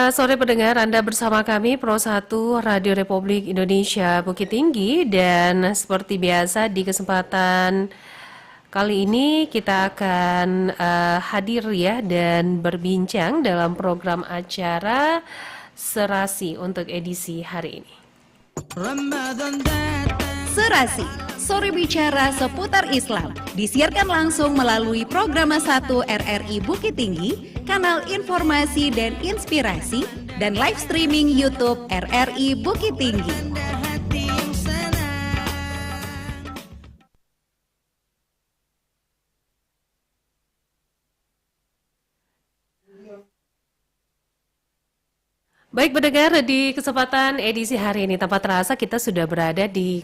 Selamat sore pendengar, Anda bersama kami Pro 1 Radio Republik Indonesia Bukit Tinggi, dan seperti biasa di kesempatan kali ini kita akan hadir ya dan berbincang dalam program acara Serasi untuk edisi hari ini. Serasi, sore bicara seputar Islam, disiarkan langsung melalui Program 1 RRI Bukit Tinggi, kanal informasi dan inspirasi, dan live streaming YouTube RRI Bukit Tinggi. Baik pendengar, di kesempatan edisi hari ini tanpa terasa kita sudah berada di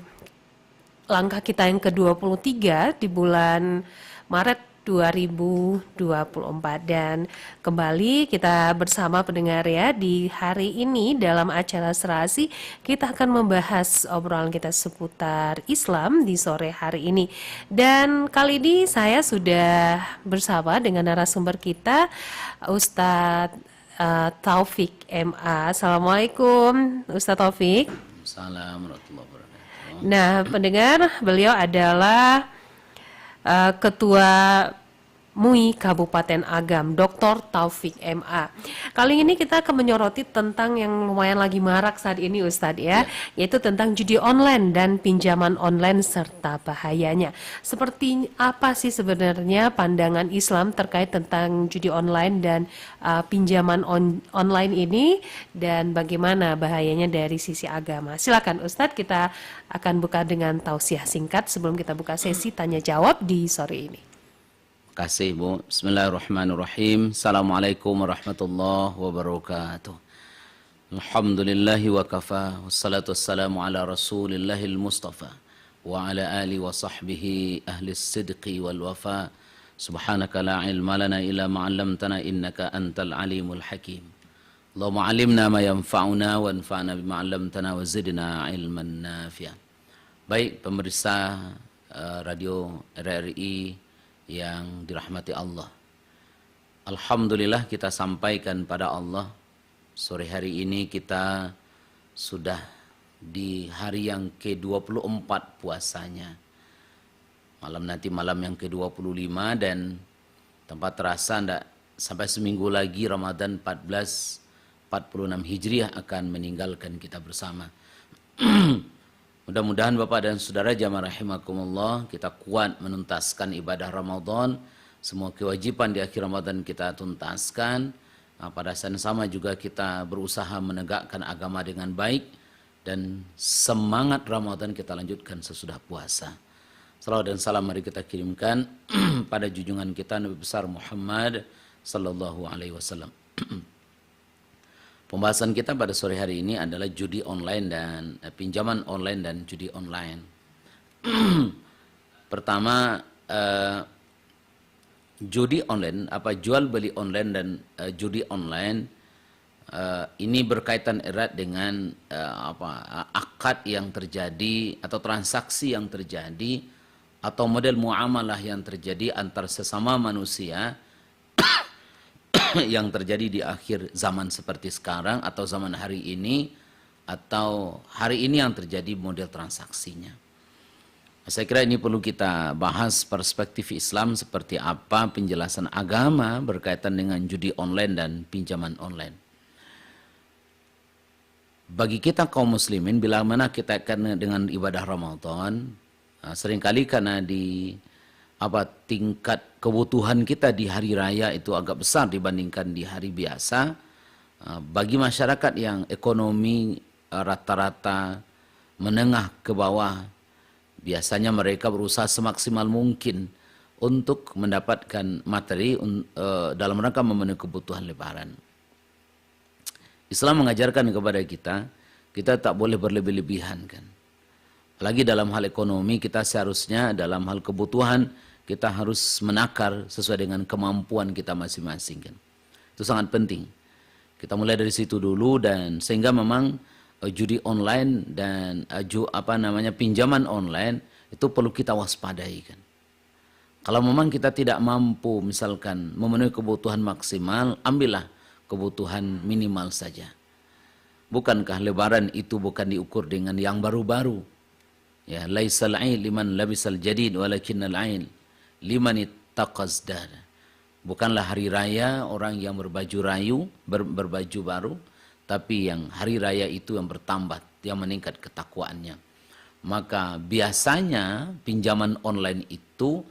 langkah kita yang ke-23 di bulan Maret 2024, dan kembali kita bersama pendengar ya di hari ini dalam acara Serasi. Kita akan membahas obrolan kita seputar Islam di sore hari ini, dan kali ini saya sudah bersama dengan narasumber kita, Ustadz Taufik MA. Assalamualaikum Ustadz Taufik. Assalamualaikum warahmatullahi wabarakatuh. Nah pendengar, beliau adalah Ketua MUI Kabupaten Agam, Dr. Taufik MA. Kali ini kita akan menyoroti tentang yang lumayan lagi marak saat ini Ustadz ya, yaitu tentang judi online dan pinjaman online serta bahayanya. Seperti apa sih sebenarnya pandangan Islam terkait tentang judi online dan pinjaman online ini, dan bagaimana bahayanya dari sisi agama. Silakan Ustadz, kita akan buka dengan tausiah singkat sebelum kita buka sesi tanya jawab di sore ini. Terima kasih Bu. Bismillahirrahmanirrahim. Assalamualaikum warahmatullahi wabarakatuh. Alhamdulillahi wa kafa. Wassalatu wassalamu ala rasulillahil mustafa. Wa ala alihi wa sahbihi ahli sidqi wal wafa. Subhanaka la ilma lana illa ma'allamtana innaka antal alimul hakim. Allahumma alimna ma yanfa'una wa anfa'na bima 'allamtana wa zidna ilman nafi'an. Baik pemirsa Radio RRI yang dirahmati Allah, alhamdulillah kita sampaikan pada Allah, sore hari ini kita sudah di hari yang ke-24 puasanya. Malam yang ke-25, dan tempat terasa tidak sampai seminggu lagi Ramadan 1446 Hijriah akan meninggalkan kita bersama. Mudah-mudahan Bapak dan Saudara jamaah rahimakumullah, kita kuat menuntaskan ibadah Ramadan. Semua kewajiban di akhir Ramadan kita tuntaskan. Pada saat yang sama juga kita berusaha menegakkan agama dengan baik, dan semangat Ramadan kita lanjutkan sesudah puasa. Salawat dan salam mari kita kirimkan pada junjungan kita Nabi besar Muhammad sallallahu alaihi wasallam. Pembahasan kita pada sore hari ini adalah judi online dan pinjaman online dan judi online. Pertama, judi online, jual beli online dan judi online ini berkaitan erat dengan akad yang terjadi atau transaksi yang terjadi atau model muamalah yang terjadi antar sesama manusia yang terjadi di akhir zaman seperti sekarang atau zaman hari ini, atau hari ini yang terjadi model transaksinya. Saya kira ini perlu kita bahas perspektif Islam seperti apa penjelasan agama berkaitan dengan judi online dan pinjaman online. Bagi kita kaum muslimin, bila mana kita akan dengan ibadah Ramadan, seringkali karena tingkat kebutuhan kita di hari raya itu agak besar dibandingkan di hari biasa. Bagi masyarakat yang ekonomi rata-rata menengah ke bawah, biasanya mereka berusaha semaksimal mungkin untuk mendapatkan materi dalam rangka memenuhi kebutuhan lebaran. Islam mengajarkan kepada kita tak boleh berlebih-lebihan kan. Apalagi dalam hal ekonomi, kita seharusnya dalam hal kebutuhan kita harus menakar sesuai dengan kemampuan kita masing-masing kan. Itu sangat penting. Kita mulai dari situ dulu, dan sehingga memang judi online dan pinjaman online itu perlu kita waspadai kan. Kalau memang kita tidak mampu misalkan memenuhi kebutuhan maksimal, ambillah kebutuhan minimal saja. Bukankah lebaran itu bukan diukur dengan yang baru-baru? Ya, laisal ail liman labisal jadid walakinnal ail liman ittaqazdar. Bukanlah hari raya orang yang berbaju baru, tapi yang hari raya itu yang bertambah, yang meningkat ketakwaannya. Maka biasanya pinjaman online itu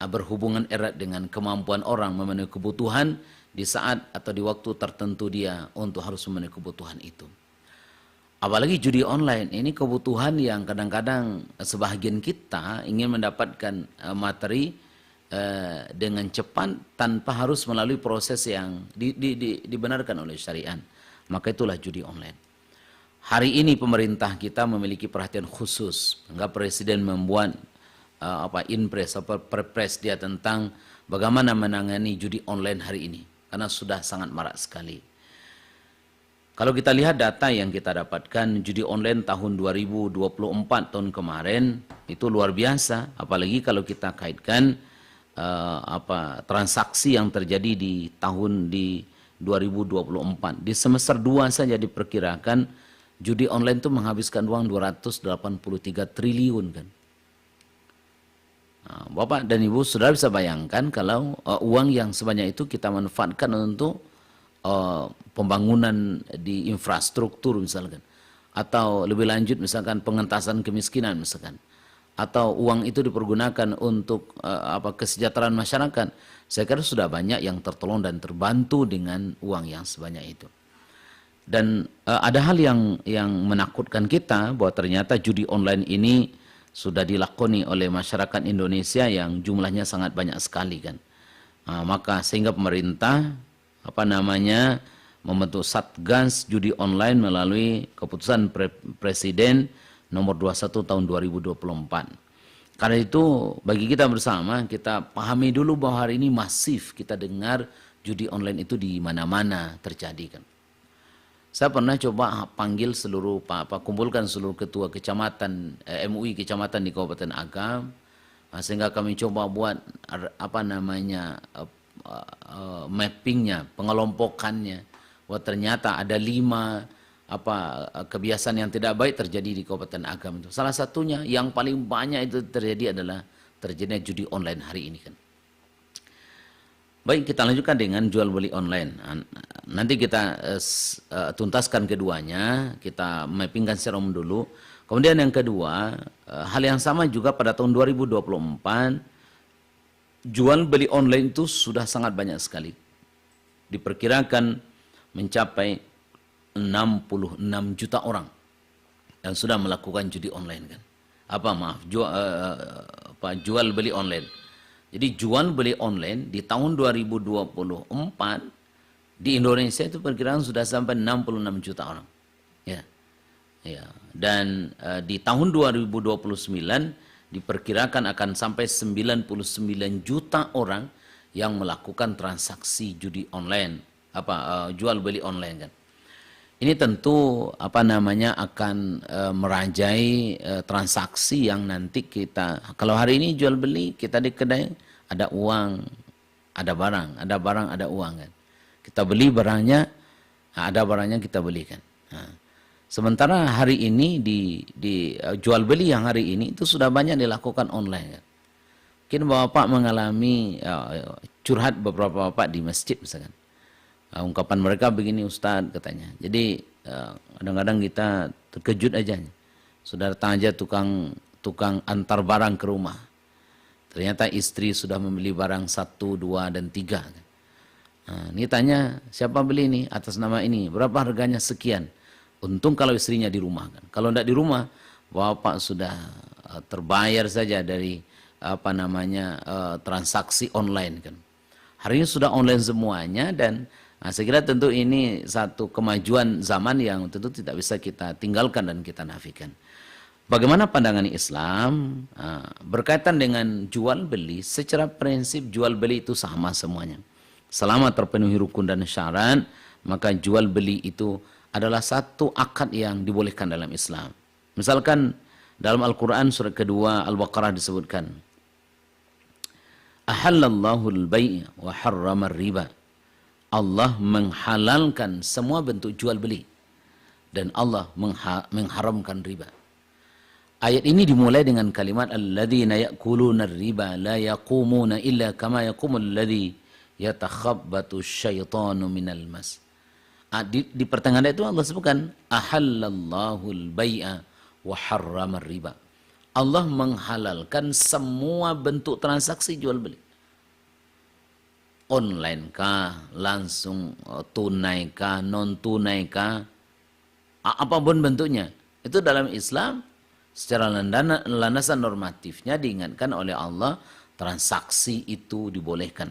berhubungan erat dengan kemampuan orang memenuhi kebutuhan di saat atau di waktu tertentu dia untuk harus memenuhi kebutuhan itu. Apalagi judi online, ini kebutuhan yang kadang-kadang sebahagian kita ingin mendapatkan materi dengan cepat tanpa harus melalui proses yang dibenarkan oleh syariat. Maka itulah judi online. Hari ini pemerintah kita memiliki perhatian khusus. Sehingga Presiden membuat inpres atau perpres dia tentang bagaimana menangani judi online hari ini. Karena sudah sangat marak sekali. Kalau kita lihat data yang kita dapatkan, judi online tahun 2024 tahun kemarin itu luar biasa. Apalagi kalau kita kaitkan transaksi yang terjadi di tahun 2024. Di semester 2 saja diperkirakan judi online itu menghabiskan uang 283 triliun kan. Nah, Bapak dan Ibu sudah bisa bayangkan kalau uang yang sebanyak itu kita manfaatkan untuk pembangunan di infrastruktur misalkan, atau lebih lanjut misalkan pengentasan kemiskinan misalkan, atau uang itu dipergunakan untuk kesejahteraan masyarakat. Saya kira sudah banyak yang tertolong dan terbantu dengan uang yang sebanyak itu. Dan ada hal yang menakutkan kita bahwa ternyata judi online ini sudah dilakoni oleh masyarakat Indonesia yang jumlahnya sangat banyak sekali kan. Maka sehingga pemerintah membentuk Satgas Judi Online melalui keputusan Presiden nomor 21 tahun 2024. Karena itu bagi kita bersama kita pahami dulu bahwa hari ini masif kita dengar judi online itu di mana-mana terjadi kan. Saya pernah coba panggil kumpulkan seluruh ketua kecamatan MUI kecamatan di Kabupaten Agam, sehingga kami coba buat mappingnya, pengelompokannya. Wah ternyata ada 5 kebiasaan yang tidak baik terjadi di Kabupaten Agam itu. Salah satunya yang paling banyak itu terjadi adalah terjadinya judi online hari ini kan. Baik, kita lanjutkan dengan jual beli online. Nanti kita tuntaskan keduanya, kita mappingkan secara umum dulu. Kemudian yang kedua, hal yang sama juga pada tahun 2024, jual beli online itu sudah sangat banyak sekali. Diperkirakan mencapai 66 juta orang yang sudah melakukan judi online kan. Jual beli online. Jadi jual beli online di tahun 2024 di Indonesia itu perkiraan sudah sampai 66 juta orang. Ya. Ya. Dan di tahun 2029 diperkirakan akan sampai 99 juta orang yang melakukan transaksi judi online, jual beli online kan. Ini tentu akan merajai transaksi yang nanti kita, kalau hari ini jual beli kita di kedai ada uang, ada barang, ada uang kan. Kita beli barangnya, ada barangnya kita belikan. Nah, sementara hari ini di jual beli yang hari ini itu sudah banyak dilakukan online kan. Mungkin Bapak mengalami curhat beberapa Bapak di masjid misalkan. Ungkapan mereka begini Ustadz katanya. Jadi kadang-kadang kita terkejut aja. Sudah datang aja tukang antar barang ke rumah. Ternyata istri sudah membeli barang 1, 2, dan 3. Nah, ini tanya siapa beli ini atas nama ini. Berapa harganya sekian. Untung kalau istrinya di rumah kan. Kalau tidak di rumah, Bapak sudah terbayar saja dari transaksi online kan. Hari ini sudah online semuanya dan saya kira tentu ini satu kemajuan zaman yang tentu tidak bisa kita tinggalkan dan kita nafikan. Bagaimana pandangan Islam berkaitan dengan jual beli? Secara prinsip jual beli itu sama semuanya. Selama terpenuhi rukun dan syarat, maka jual beli itu adalah satu akad yang dibolehkan dalam Islam. Misalkan dalam Al-Quran surat kedua Al-Baqarah disebutkan, Ahallallahu al-bay' wa harrama riba. Allah menghalalkan semua bentuk jual beli dan Allah mengharamkan riba. Ayat ini dimulai dengan kalimat alladzina ya'kuluna riba la yaqumuna illa kama yaqumul ladzi yatakhabbatu syaitanu minal mas. Di pertengahan itu Allah sebutkan ahallallahu al-bai'a wa harramar riba. Allah menghalalkan semua bentuk transaksi jual beli. Online kah, langsung tunai kah, non tunai kah, apapun bentuknya. Itu dalam Islam secara landasan normatifnya diingatkan oleh Allah, transaksi itu dibolehkan.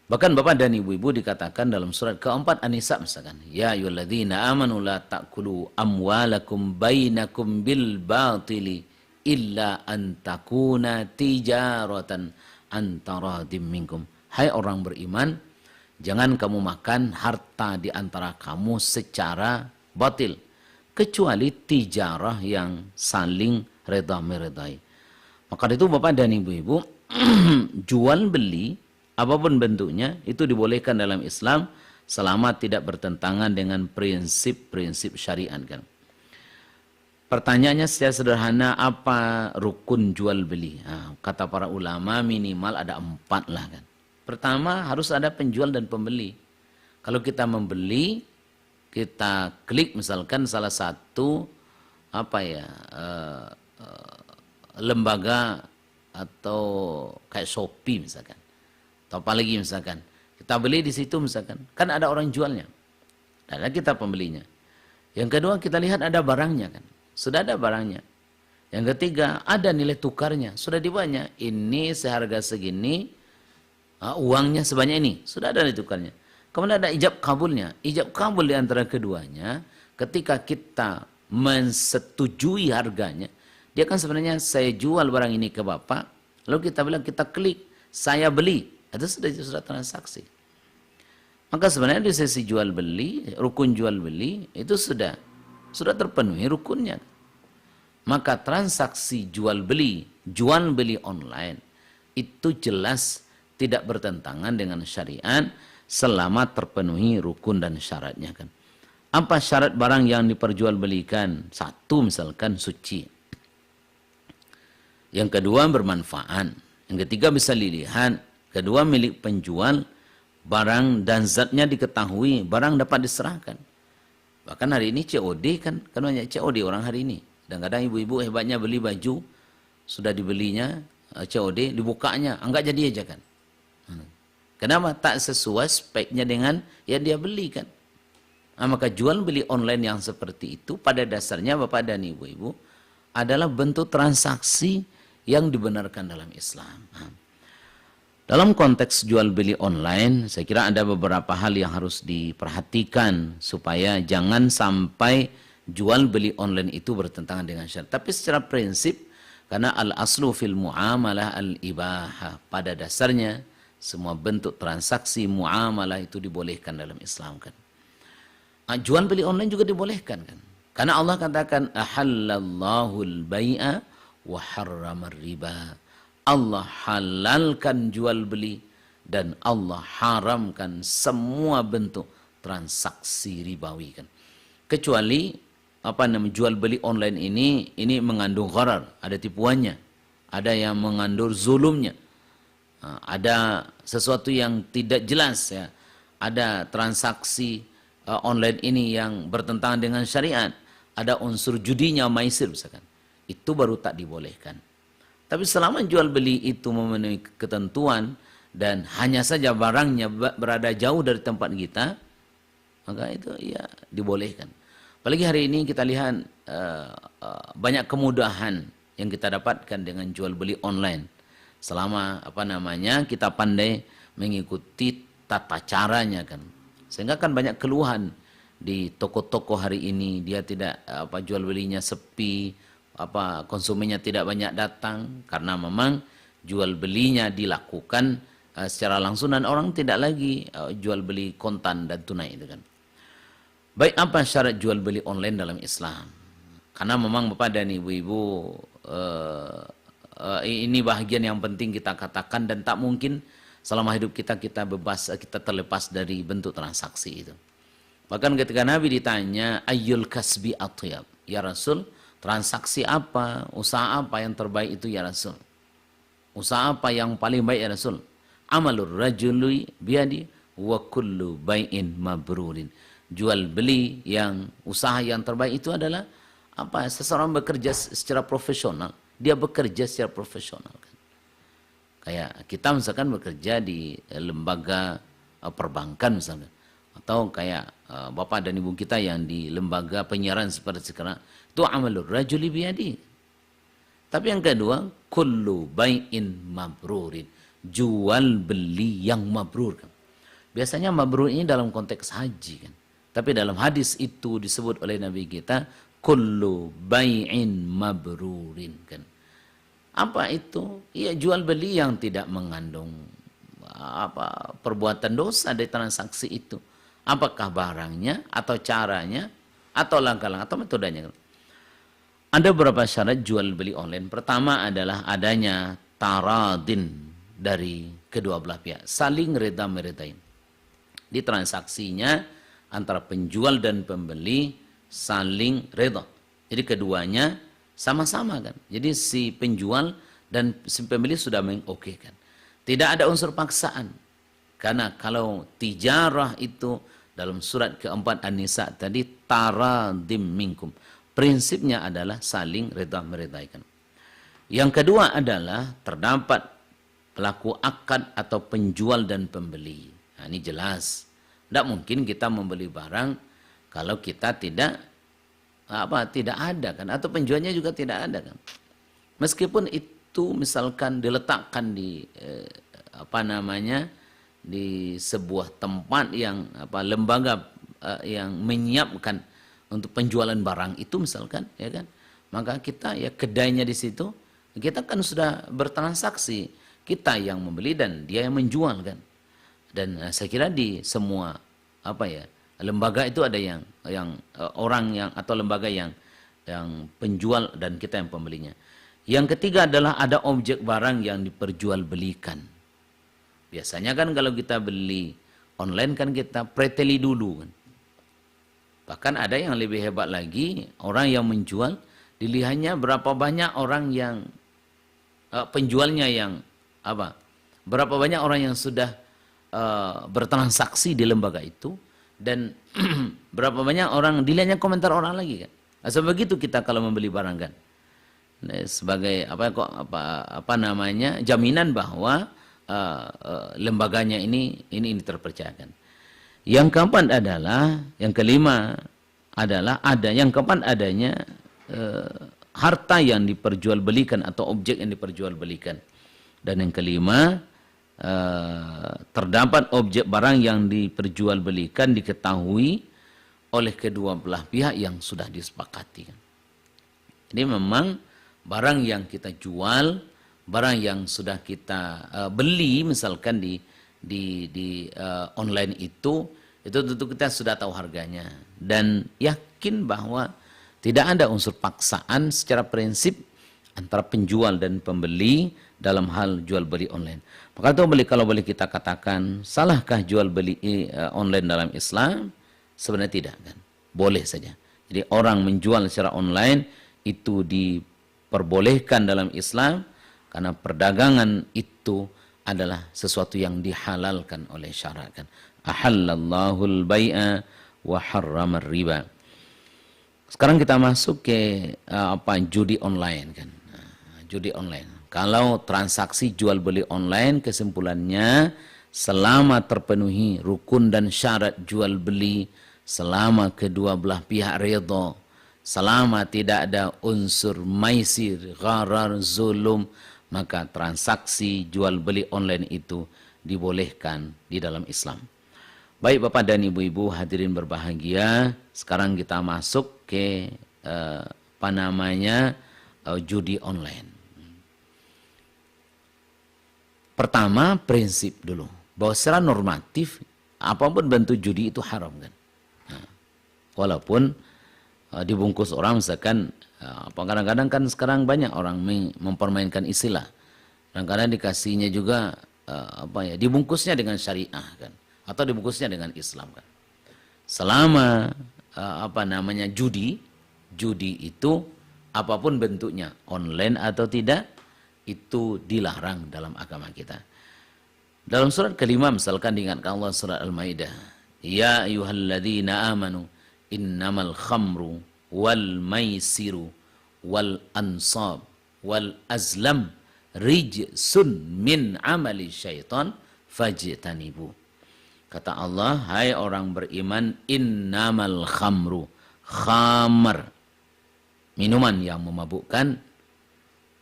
Bahkan Bapak dan Ibu-ibu dikatakan dalam surat keempat An-Nisa misalkan, ya ayyuhalladzina amanu la ta'kulu amwalakum bainakum bil batili illa an takuna tijaratan antaradim minkum. Hai orang beriman, jangan kamu makan harta di antara kamu secara batil, kecuali tijarah yang saling reda-meredai. Maka itu Bapak dan Ibu-ibu, jual beli apapun bentuknya itu dibolehkan dalam Islam selama tidak bertentangan dengan prinsip-prinsip syariat kan. Pertanyaannya secara sederhana, apa rukun jual beli? Nah, kata para ulama minimal ada 4 lah kan. Pertama, harus ada penjual dan pembeli. Kalau kita membeli, kita klik misalkan salah satu lembaga atau kayak Shopee misalkan, atau apalagi misalkan kita beli di situ misalkan, kan ada orang jualnya, dan kita pembelinya. Yang kedua, kita lihat ada barangnya kan, sudah ada barangnya. Yang ketiga, ada nilai tukarnya, sudah dibayarnya. Ini seharga segini. Uangnya sebanyak ini, sudah ada nilai tukarnya. Kemudian ada ijab kabulnya. Ijab kabul di antara keduanya, ketika kita mensetujui harganya, dia kan sebenarnya saya jual barang ini ke Bapak, lalu kita bilang, kita klik, saya beli, itu sudah transaksi. Maka sebenarnya di sesi jual beli, rukun jual beli, itu sudah terpenuhi rukunnya. Maka transaksi jual beli online, itu jelas tidak bertentangan dengan syariat selama terpenuhi rukun dan syaratnya kan. Apa syarat barang yang diperjualbelikan? 1 misalkan suci. Yang kedua bermanfaat. Yang ketiga bisa dilihat. Kedua milik penjual, barang dan zatnya diketahui, barang dapat diserahkan. Bahkan hari ini COD kan banyak COD orang hari ini. Kadang-kadang ibu-ibu hebatnya beli baju, sudah dibelinya COD, dibukanya, enggak jadi aja kan. Kenapa? Tak sesuai speknya dengan yang dia beli kan. Maka jual beli online yang seperti itu pada dasarnya Bapak dan Ibu-ibu adalah bentuk transaksi yang dibenarkan dalam Islam. Dalam konteks jual beli online, saya kira ada beberapa hal yang harus diperhatikan supaya jangan sampai jual beli online itu bertentangan dengan syariat. Tapi secara prinsip, karena al-aslu fil muamalah al-ibahah, pada dasarnya semua bentuk transaksi muamalah itu dibolehkan dalam Islam kan. Jual beli online juga dibolehkan kan. Karena Allah katakan ahallallahu al-bai'a wa harramar riba. Allah halalkan jual beli dan Allah haramkan semua bentuk transaksi ribawi kan. Kecuali jual beli online ini mengandung gharar, ada tipuannya, ada yang mengandung zulumnya. Ada sesuatu yang tidak jelas ya, ada transaksi online ini yang bertentangan dengan syariat, ada unsur judinya, maisir misalkan, itu baru tak dibolehkan. Tapi selama jual beli itu memenuhi ketentuan dan hanya saja barangnya berada jauh dari tempat kita, maka itu ya dibolehkan. Apalagi hari ini kita lihat banyak kemudahan yang kita dapatkan dengan jual beli online. Selama kita pandai mengikuti tata caranya kan. Sehingga kan banyak keluhan di toko-toko hari ini, dia tidak jual belinya sepi, konsumennya tidak banyak datang karena memang jual belinya dilakukan secara langsung dan orang tidak lagi jual beli kontan dan tunai itu kan. Baik, apa syarat jual beli online dalam Islam? Karena memang Bapak dan Ibu-ibu ini bahagian yang penting kita katakan dan tak mungkin selama hidup kita bebas, kita terlepas dari bentuk transaksi itu. Bahkan ketika Nabi ditanya, ayyul kasbi atyab, ya Rasul, transaksi apa, usaha apa yang terbaik itu ya Rasul? Usaha apa yang paling baik ya Rasul? Amalur rajuli biadi wa kullu bai'in mabrurin. Jual beli yang usaha yang terbaik itu adalah apa? Seseorang bekerja secara profesional, dia bekerja secara profesional kan. Kayak kita misalkan bekerja di lembaga perbankan misalnya, atau kayak bapak dan ibu kita yang di lembaga penyiaran seperti sekarang, itu amalur rajuli biadi. Tapi yang kedua, kullu bai'in mabrurin, jual beli yang mabrur kan. Biasanya mabrur ini dalam konteks haji kan. Tapi dalam hadis itu disebut oleh Nabi kita, kullu bai'in mabrurin kan. Apa itu? Ya jual beli yang tidak mengandung apa perbuatan dosa dari transaksi itu. Apakah barangnya atau caranya atau langkah-langkah atau metodenya. Ada beberapa syarat jual beli online. Pertama adalah adanya taradin dari kedua belah pihak, saling reda meredain. Di transaksinya antara penjual dan pembeli saling reda. Jadi keduanya sama-sama kan. Jadi si penjual dan si pembeli sudah mengokekan. Tidak ada unsur paksaan. Karena kalau tijarah itu dalam surat keempat An-Nisa tadi, taradim minkum. Prinsipnya adalah saling reda meredaikan. Yang kedua adalah terdapat pelaku akad atau penjual dan pembeli. Nah, ini jelas. Tidak mungkin kita membeli barang kalau kita tidak ada kan, atau penjualnya juga tidak ada kan. Meskipun itu misalkan diletakkan di di sebuah tempat yang lembaga yang menyiapkan untuk penjualan barang itu misalkan, ya kan, maka kita ya kedainya di situ, kita kan sudah bertransaksi, kita yang membeli dan dia yang menjual kan. Dan saya kira di semua lembaga itu ada yang orang yang atau lembaga yang penjual dan kita yang pembelinya. Yang ketiga adalah ada objek barang yang diperjualbelikan. Biasanya kan kalau kita beli online kan kita preteli dulu kan. Bahkan ada yang lebih hebat lagi, orang yang menjual dilihatnya berapa banyak orang yang penjualnya yang berapa banyak orang yang sudah bertransaksi di lembaga itu, dan berapa banyak orang dilihatnya komentar orang lagi kan. Asal begitu kita kalau membeli barang kan, sebagai jaminan bahwa lembaganya ini terpercayakan. Yang keempat adalah, yang kelima adalah yang keempat adanya harta yang diperjualbelikan atau objek yang diperjualbelikan. Dan yang kelima, terdapat objek barang yang diperjualbelikan diketahui oleh kedua belah pihak yang sudah disepakati. Jadi memang barang yang kita jual, barang yang sudah kita beli misalkan di online itu tentu kita sudah tahu harganya dan yakin bahwa tidak ada unsur paksaan secara prinsip antara penjual dan pembeli dalam hal jual beli online. Maka itu kalau boleh kita katakan, salahkah jual beli online dalam Islam? Sebenarnya tidak kan, boleh saja. Jadi orang menjual secara online itu diperbolehkan dalam Islam karena perdagangan itu adalah sesuatu yang dihalalkan oleh syara kan. Ahallallahul bai'a wa harramar riba. Sekarang kita masuk ke judi online kan. Judi online. Kalau transaksi jual beli online, kesimpulannya selama terpenuhi rukun dan syarat jual beli, selama kedua belah pihak redha, selama tidak ada unsur maisir, gharar, zulum, maka transaksi jual beli online itu dibolehkan di dalam Islam. Baik Bapak dan Ibu-ibu hadirin berbahagia, sekarang kita masuk ke judi online. Pertama, prinsip dulu bahwa secara normatif apapun bentuk judi itu haram kan. Nah, walaupun dibungkus orang misalkan kadang-kadang kan sekarang banyak orang mempermainkan istilah. Kadang-kadang dikasihnya juga dibungkusnya dengan syariah kan, atau dibungkusnya dengan Islam kan. Selama judi itu apapun bentuknya, online atau tidak, itu dilarang dalam agama kita. Dalam surat kelima misalkan diingatkan Allah, surat Al-Maidah, ya ayyuhalladzina amanu innamal khamru wal maisiru wal ansab wal azlam rijsun min amali syaitan fajtanibu. Kata Allah, hai orang beriman, innamal khamru, khamar, minuman yang memabukkan,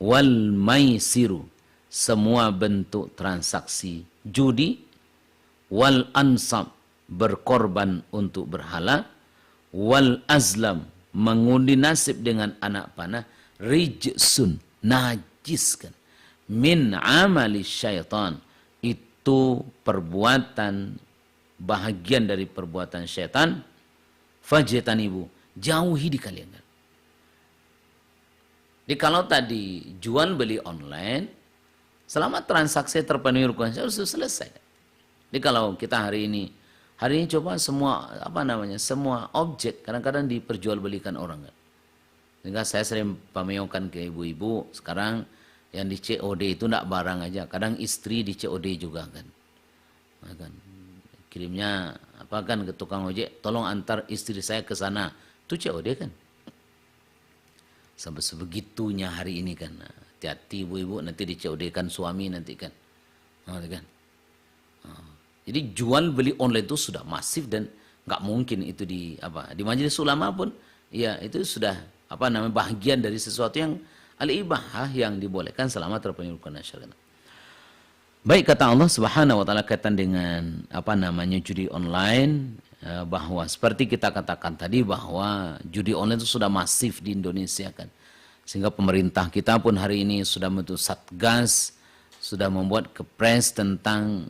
wal maisiru, semua bentuk transaksi judi, wal ansab, berkorban untuk berhala, wal azlam, mengundi nasib dengan anak panah, rijsun, najis kan, min amali syaitan, itu perbuatan, bahagian dari perbuatan syaitan, fajtanibu, jauhi di kalian kan. Jadi kalau tadi jual beli online, selama transaksi terpenuhi rukun sudah selesai. Jadi kalau kita hari ini coba semua semua objek kadang-kadang diperjualbelikan orang kan. Sehingga saya sering pameokan ke ibu-ibu sekarang yang di COD itu enggak barang aja, kadang istri di COD juga kan. Nah, kan kirimnya ke tukang ojek, tolong antar istri saya ke sana, itu COD kan. Sampai sebegitunya hari ini kan. Hati-hati ibu-ibu, nanti di COD kan suami nanti kan. Kan. Jadi jual beli online itu sudah masif dan nggak mungkin itu di majelis ulama pun ya itu sudah bahagian dari sesuatu yang al-ibahah yang dibolehkan selama terpenuhi rukun syariat. Baik, kata Allah Subhanahu wa taala kaitan dengan judi online, bahwa seperti kita katakan tadi bahwa judi online itu sudah masif di Indonesia kan. Sehingga pemerintah kita pun hari ini sudah membentuk Satgas, sudah membuat kepres tentang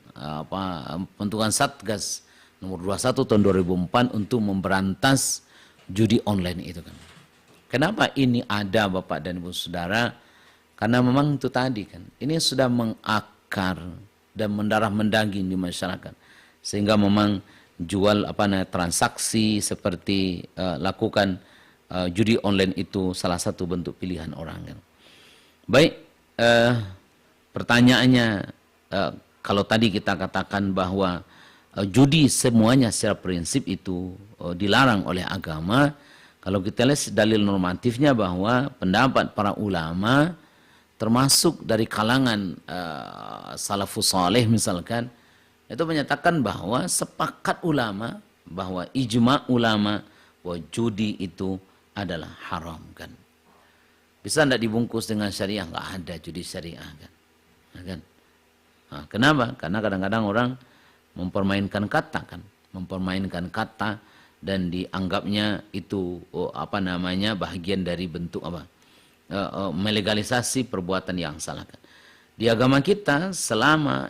pembentukan Satgas nomor 21 tahun 2004 untuk memberantas judi online itu kan. Kenapa ini ada Bapak dan Ibu Saudara? Karena memang itu tadi kan, ini sudah mengakar dan mendarah mendaging di masyarakat. Sehingga memang jual transaksi seperti lakukan judi online itu salah satu bentuk pilihan orang kan. Baik, pertanyaannya, kalau tadi kita katakan bahwa judi semuanya secara prinsip itu dilarang oleh agama, kalau kita lihat dalil normatifnya bahwa pendapat para ulama termasuk dari kalangan salafus saleh misalkan, itu menyatakan bahwa sepakat ulama, bahwa ijma ulama bahwa judi itu adalah haram kan. Bisa tidak dibungkus dengan syariah? Nggak ada judi syariah kan. Nah, kenapa? Karena kadang-kadang orang mempermainkan kata kan, dan dianggapnya itu bahagian dari bentuk melegalisasi perbuatan yang salah kan. Di agama kita selama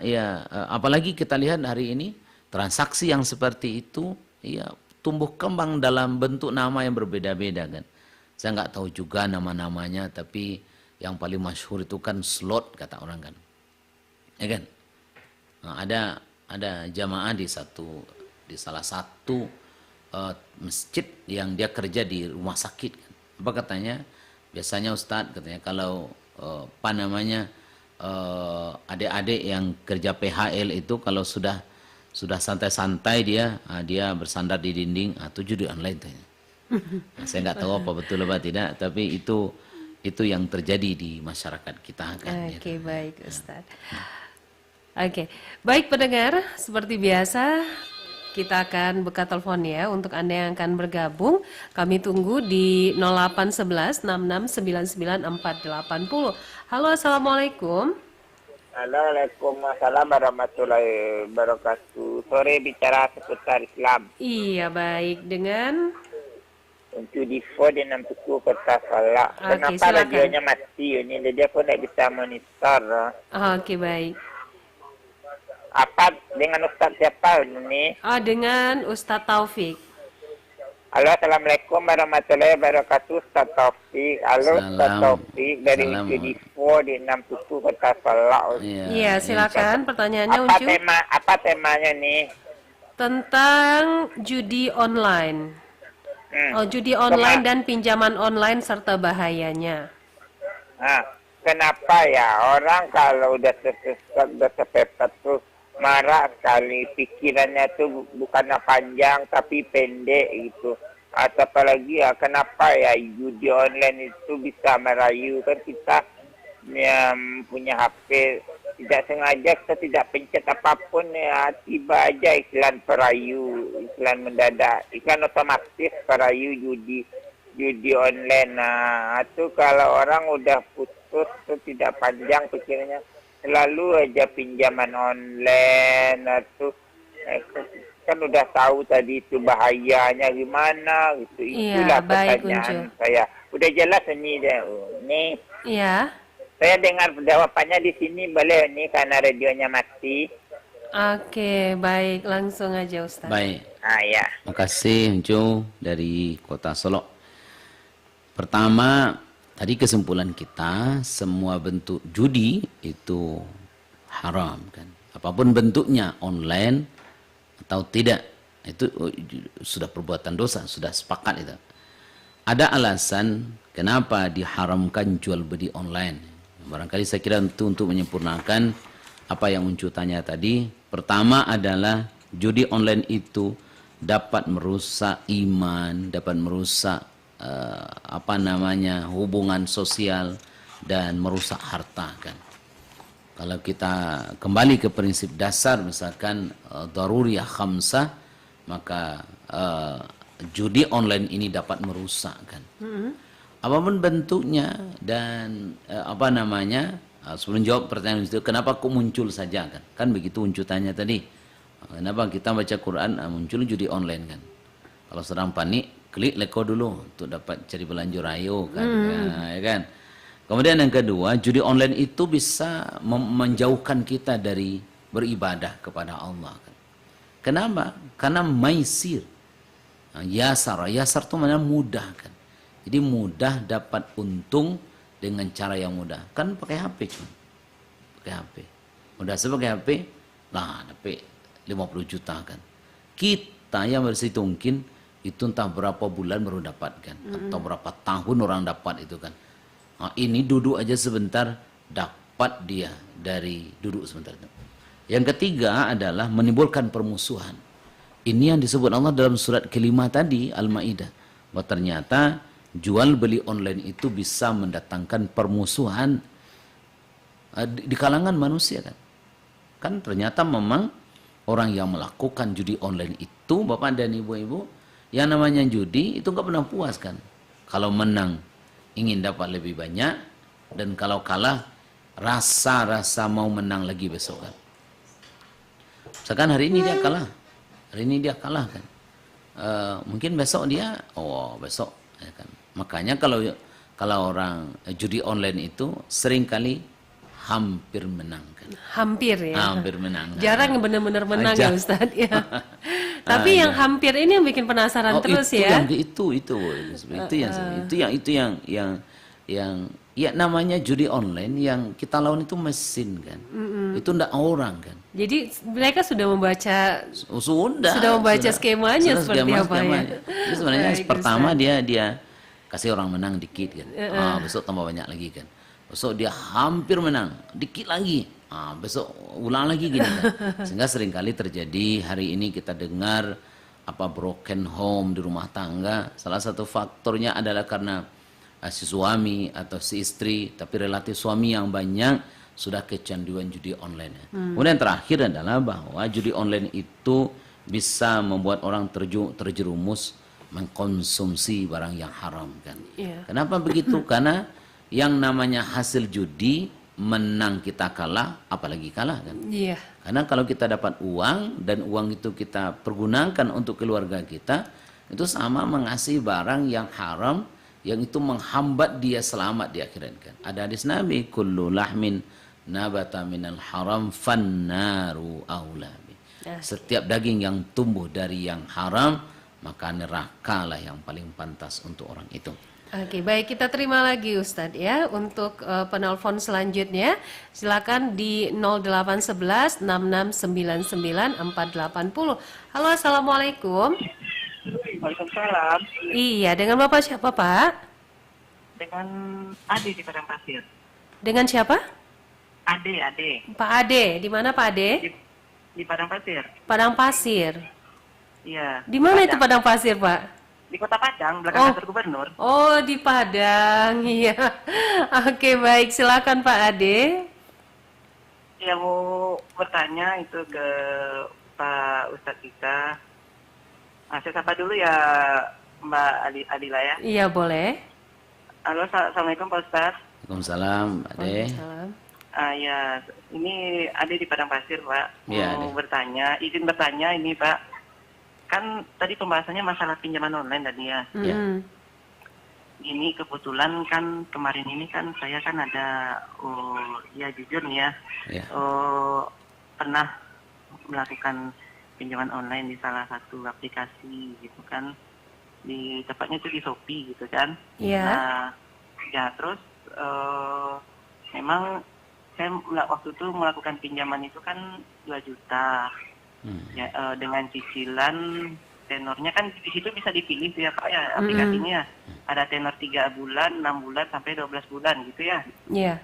apalagi kita lihat hari ini transaksi yang seperti itu tumbuh kembang dalam bentuk nama yang berbeda-beda kan. Saya nggak tahu juga nama-namanya, tapi yang paling masyhur itu kan slot kata orang kan. Ya kan? Nah, ada jamaah di salah satu masjid yang dia kerja di rumah sakit kan. Apa katanya? Biasanya Ustadz katanya kalau adik-adik yang kerja PHL itu kalau sudah santai-santai dia bersandar di dinding, itu judi online tuh. Nah, saya nggak tahu apa betul apa tidak, tapi itu yang terjadi di masyarakat kita kan. Oke, baik Ustaz. Oke, baik pendengar, seperti biasa kita akan buka telepon ya untuk Anda yang akan bergabung. Kami tunggu di 0811 6699 480. Halo, Assalamualaikum. Halo, Waalaikumsalam warahmatullahi wabarakatuh. Sore bicara seputar Islam. Iya, baik. Dengan Untuk di phone dengan buku kertas salah. Oke, Kenapa silakan. radionya mati ini? Jadi aku tidak bisa monitor. Oke, baik. Apa dengan Ustaz siapa ini? Dengan Ustadz Taufik. Halo, Assalamualaikum warahmatullahi wabarakatuh. Ustaz Taufik. Halo, Ustaz Salam. Taufik dari Salam. Studi 4 di 67 Kota Solok. Iya, silakan pertanyaannya Apa Uncu. temanya nih? Tentang judi online. Oh, judi online dan pinjaman online serta bahayanya. Nah, kenapa ya orang kalau udah tersesat, udah kepepet tuh marah sekali, pikirannya tuh bukannya panjang tapi pendek gitu. Atau apalagi ya kenapa ya judi online itu bisa merayu, kan kita yang punya HP tidak sengaja kita tidak pencet apapun ya tiba aja iklan perayu, iklan mendadak, iklan otomatis perayu judi online. Nah itu kalau orang udah putus tuh tidak panjang pikirannya, selalu aja pinjaman online atau kan udah tahu tadi itu bahayanya gimana gitu. Iya, Itulah baik, pertanyaan Uncu. saya. Udah jelas ini deh. Nih Iya. saya dengar jawabannya di sini boleh nih karena radionya mati. Oke, baik, langsung aja Ustaz. Baik. Ah ya. Makasih Uncu dari Kota Solok. Pertama, tadi kesimpulan kita semua bentuk judi itu haram kan. Apapun bentuknya, online atau tidak, itu sudah perbuatan dosa, sudah sepakat itu. Ada alasan kenapa diharamkan jual beli online. Barangkali saya kira untuk menyempurnakan apa yang Uncu tanya tadi. Pertama adalah judi online itu dapat merusak iman, dapat merusak hubungan sosial dan merusak harta kan. Kalau kita kembali ke prinsip dasar misalkan daruriyah khamsah, maka judi online ini dapat merusak kan. Apapun bentuknya dan sebelum jawab pertanyaan itu, kenapa kok muncul saja kan? Kan begitu Uncu tanya tadi. Kenapa kita baca Quran muncul judi online kan? Kalau sedang panik, klik leko dulu untuk dapat cari belanja rayo kan. Ya kan? Kemudian yang kedua, judi online itu bisa menjauhkan kita dari beribadah kepada Allah kan. Kenapa? Karena maisir. Yasar itu mana mudah kan. Jadi mudah dapat untung dengan cara yang mudah. Kan pakai HP cuma. Pakai HP. Udah sebagai HP, lah dapat 50 juta kan. Kita yang bersitungkin itu entah berapa bulan baru dapatkan. Atau berapa tahun orang dapat itu kan. Nah, ini duduk aja sebentar, dapat dia dari duduk sebentar. Yang ketiga adalah menimbulkan permusuhan. Ini yang disebut Allah dalam surat kelima tadi, Al-Ma'idah. Bahwa ternyata jual beli online itu bisa mendatangkan permusuhan di kalangan manusia kan. Kan ternyata memang orang yang melakukan judi online itu, Bapak dan Ibu-ibu, yang namanya judi itu nggak pernah puas kan. Kalau menang ingin dapat lebih banyak, dan kalau kalah rasa mau menang lagi besok kan. Misalkan hari ini dia kalah kan. Mungkin besok dia besok ya kan. Makanya kalau orang judi online itu seringkali hampir menang kan. Hampir ya. Hampir menang. Jarang yang benar-benar menang ya Ustadz ya. Tapi yang ya. hampir ini yang bikin penasaran terus ya. Itu yang ya namanya judi online yang kita lawan itu mesin kan. Itu ndak orang kan. Jadi mereka sudah membaca Sudah membaca skemanya sudah seperti apa ya. Jadi sebenarnya Baik, pertama Ustaz. dia kasih orang menang dikit kan. Besok tambah banyak lagi kan. Besok dia hampir menang, dikit lagi. Besok ulang lagi gini kan. Sehingga seringkali terjadi hari ini kita dengar broken home di rumah tangga. Salah satu faktornya adalah karena si suami atau si istri, tapi relatif suami yang banyak sudah kecanduan judi online. Kemudian terakhir adalah bahwa judi online itu bisa membuat orang terjerumus mengkonsumsi barang yang haram kan. Iya. Kenapa begitu? Karena yang namanya hasil judi, menang kita kalah, apalagi kalah kan. Iya. Karena kalau kita dapat uang dan uang itu kita pergunakan untuk keluarga kita, itu sama mengasihi barang yang haram yang itu menghambat dia selamat di akhirat kan. Ada hadis Nabi, kullu lahmin nabata minal haram fannaru aula bi. Setiap daging yang tumbuh dari yang haram, maka neraka lah yang paling pantas untuk orang itu. Oke, baik, kita terima lagi Ustadz ya untuk penelpon selanjutnya. Silakan di 0811 6699 480. Halo, assalamualaikum. Waalaikumsalam. Iya, dengan Bapak siapa Pak? Dengan Ade di Padang Pasir. Dengan siapa? Ade. Pak Ade. Di mana Pak Ade? Di Padang Pasir. Padang Pasir. Iya. Di mana itu Padang. Padang Pasir Pak? Di Kota Padang, belakang kantor gubernur. Oh, di Padang, iya. Oke, baik, silakan Pak Ade. Ya mau bertanya itu ke Pak Ustadz kita. Saya sapa dulu ya Mbak Adila ya. Iya, boleh. Halo, assalamualaikum Pak Ustadz. Waalaikumsalam, Ade. Waalaikumsalam. Ya, ini Ade di Padang Pasir Pak. Iya, Mau bertanya, izin bertanya ini Pak. Kan tadi pembahasannya masalah pinjaman online tadi ya. Ya. Ini kebetulan kan kemarin ini kan saya kan ada, ya jujur nih ya, Ya. pernah melakukan pinjaman online di salah satu aplikasi gitu kan, di tepatnya itu di Shopee gitu kan. Iya. Nah, ya terus memang saya waktu itu melakukan pinjaman itu kan 2 juta. Ya, dengan cicilan tenornya kan di situ bisa dipilih tuh ya Pak ya aplikasinya. Ada tenor 3 bulan, 6 bulan sampai 12 bulan gitu ya. Iya.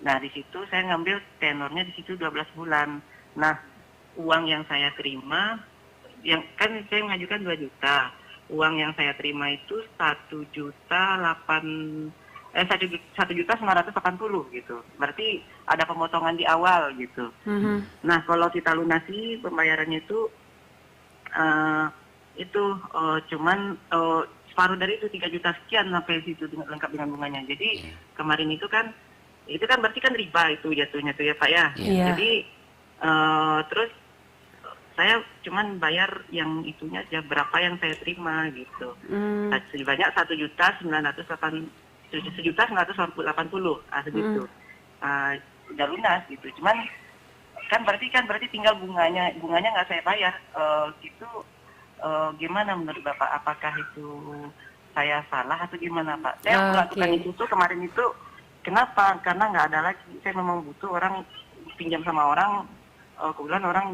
Nah di situ saya ngambil tenornya di situ 12 bulan. Nah uang yang saya terima, yang kan saya mengajukan 2 juta. Uang yang saya terima itu 1.980.000 gitu. Berarti ada pemotongan di awal gitu. Nah kalau kita lunasi pembayarannya itu cuman separuh dari itu 3 juta sekian sampai situ lengkap dengan bunganya. Jadi kemarin itu kan berarti kan riba itu jatuhnya tuh ya Pak ya. Iya. Jadi terus saya cuman bayar yang itunya aja berapa yang saya terima gitu. Sebanyak 1.980.000 segitu. Udah lunas gitu. Cuman kan berarti tinggal bunganya nggak saya bayar. Gimana menurut Bapak? Apakah itu saya salah atau gimana Pak? Saya melakukan itu tuh kemarin itu kenapa? Karena nggak ada lagi. Saya memang butuh orang pinjam sama orang. Kebetulan orang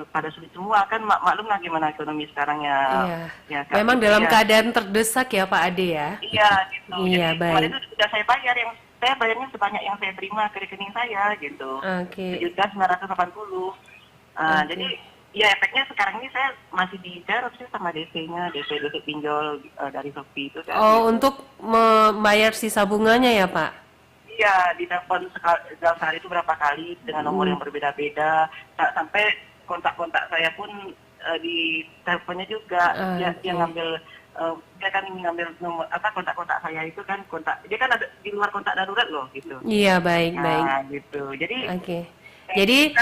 pada sulit semua kan maklum lah gimana ekonomi sekarang ya. Iya. Ya, kan, Memang dalam ya. keadaan terdesak ya Pak Ade ya. Iya gitu. Iya, Jadi baik. kemarin itu sudah saya bayar saya bayarnya sebanyak yang saya terima ke rekening saya gitu. Oke. 1.980. Jadi ya efeknya sekarang ini saya masih diteror sih sama DC-nya, DC pinjol dari Shopee itu. Oh, untuk membayar sisa bunganya ya Pak? Iya, ditelepon dalam sehari itu berapa kali dengan nomor yang berbeda-beda, sampai kontak-kontak saya pun di teleponnya juga dia ngambil dia kan ngambil nomor kontak-kontak saya itu kan dia kan ada di luar kontak darurat loh gitu. Iya, baik. Gitu. Jadi Jadi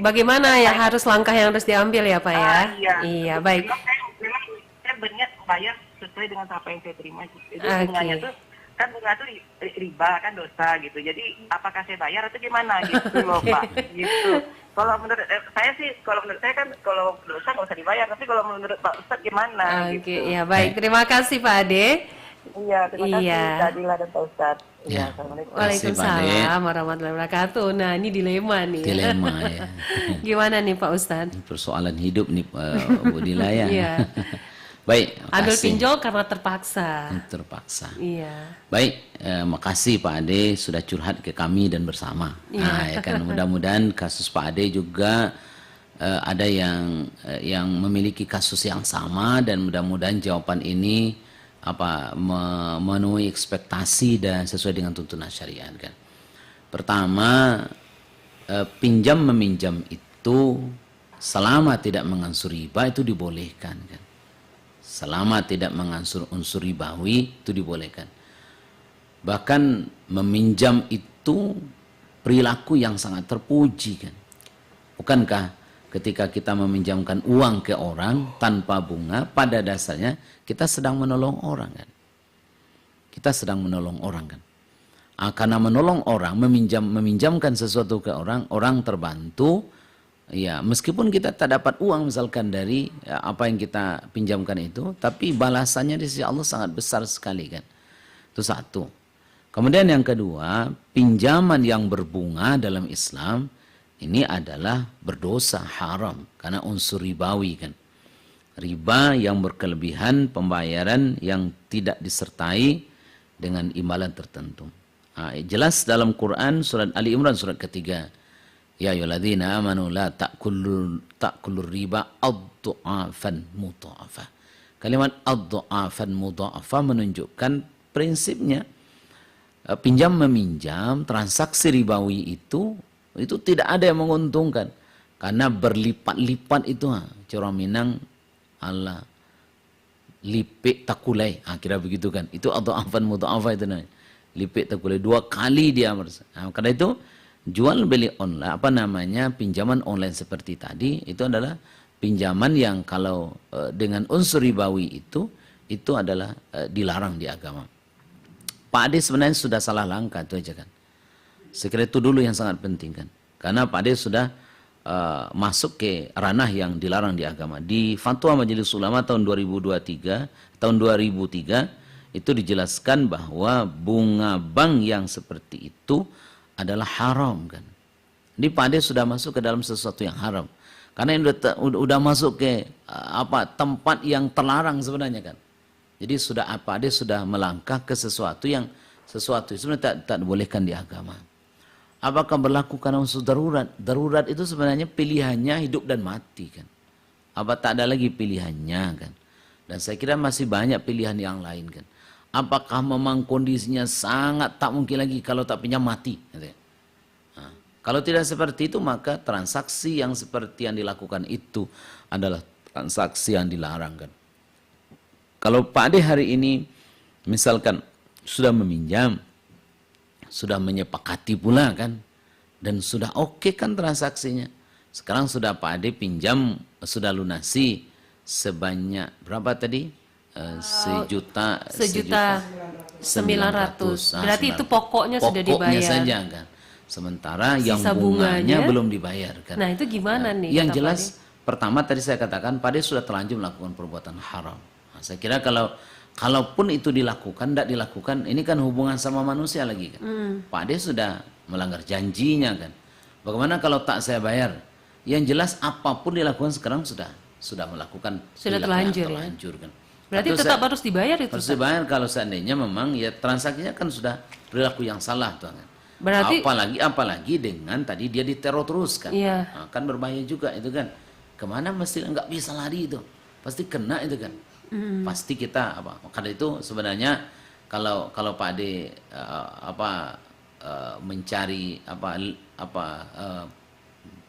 bagaimana ya harus langkah yang harus diambil ya Pak ya? Iya, baik. Memang saya berniat bayar sesuai dengan apa yang saya terima. Jadi bunganya tuh kan bunga tuh riba kan dosa gitu. Jadi apakah saya bayar atau gimana gitu loh Pak. Gitu. Kalau menurut saya sih, kalau kan kalau dosa nggak usah dibayar. Tapi kalau menurut Pak Ustadz gimana? Oke, ya baik. Terima kasih Pak Ade. Iya, terima kasih Kak Adila dan Pak Ustadz. Ya. Assalamualaikum. Waalaikumsalam warahmatullahi wabarakatuh. Nah, ini dilema nih. Dilema ya. Gimana nih Pak Ustadz? Persoalan hidup nih Bu Dila ya. Iya. Baik, Ambil makasih. pinjol karena terpaksa. Terpaksa. Iya. Baik, makasih Pak Ade sudah curhat ke kami dan bersama. Nah, ya kan mudah-mudahan kasus Pak Ade juga ada yang memiliki kasus yang sama dan mudah-mudahan jawaban ini memenuhi ekspektasi dan sesuai dengan tuntunan syariat kan. Pertama, pinjam meminjam itu selama tidak mengansur riba itu dibolehkan kan. Selama tidak mengansur unsur ribawi itu dibolehkan. Bahkan meminjam itu perilaku yang sangat terpuji kan. Bukankah ketika kita meminjamkan uang ke orang tanpa bunga, pada dasarnya kita sedang menolong orang kan. Kita sedang menolong orang kan. Karena menolong orang, meminjamkan sesuatu ke orang, orang terbantu, Ya, meskipun kita tak dapat uang misalkan dari apa yang kita pinjamkan itu, tapi balasannya di sisi Allah sangat besar sekali kan. Itu satu. Kemudian yang kedua, pinjaman yang berbunga dalam Islam ini adalah berdosa, haram karena unsur ribawi kan. Riba yang berkelebihan, pembayaran yang tidak disertai dengan imbalan tertentu. Jelas dalam Quran surat Ali Imran surat ketiga. Ya ayyuhalladzina amanu la ta'kulur riba ad-du'afan mudha'afa. Kalimat ad-du'afan mudha'afa menunjukkan prinsipnya pinjam meminjam, transaksi ribawi itu tidak ada yang menguntungkan karena berlipat-lipat itu cara Minang Allah lipik takulai, kira begitu kan. Itu ad-du'afan mudha'afa itu namanya. Lipik takulai 2 kali dia karena itu jual beli online pinjaman online seperti tadi itu adalah pinjaman yang kalau dengan unsur ribawi itu adalah dilarang di agama. Pak Ade sebenarnya sudah salah langkah itu aja kan. Sekiranya itu dulu yang sangat penting kan. Karena Pak Ade sudah masuk ke ranah yang dilarang di agama. Di Fatwa Majelis Ulama tahun 2003 itu dijelaskan bahwa bunga bank yang seperti itu adalah haram kan. Ini Pak Ade sudah masuk ke dalam sesuatu yang haram. Karena ini udah masuk ke tempat yang terlarang sebenarnya kan. Jadi Pak Ade sudah melangkah ke sesuatu yang sebenarnya tak dibolehkan di agama. Apakah berlaku karena unsur darurat? Darurat itu sebenarnya pilihannya hidup dan mati kan. Apa tak ada lagi pilihannya kan. Dan saya kira masih banyak pilihan yang lain kan. Apakah memang kondisinya sangat tak mungkin lagi kalau tak pinjam mati? Kalau tidak seperti itu maka transaksi yang seperti yang dilakukan itu adalah transaksi yang dilarang kan. Kalau Pak Ade hari ini misalkan sudah meminjam, sudah menyepakati pula kan, dan sudah oke kan transaksinya. Sekarang sudah Pak Ade pinjam, sudah lunasi sebanyak berapa tadi? 1.900.000. Berarti itu pokoknya sudah dibayar. Pokoknya saja kan. Sementara yang bunganya belum dibayar kan. Nah itu gimana nih? Yang jelas pertama tadi saya katakan Pak Ade sudah terlanjur melakukan perbuatan haram. Saya kira kalaupun itu dilakukan, tidak dilakukan, ini kan hubungan sama manusia lagi kan. Pak Ade sudah melanggar janjinya kan. Bagaimana kalau tak saya bayar? Yang jelas apapun dilakukan sekarang sudah melakukan. Sudah terlanjur kan. Berarti tetap harus dibayar itu. Harus dibayar kalau seandainya memang ya transaksinya kan sudah perilaku yang salah tuh kan. Berarti apalagi dengan tadi dia diteror terus kan. Iya. Kan berbahaya juga itu kan. Kemana mesti nggak bisa lari itu. Pasti kena itu kan. Pasti kita karena itu sebenarnya kalau Pak Ade mencari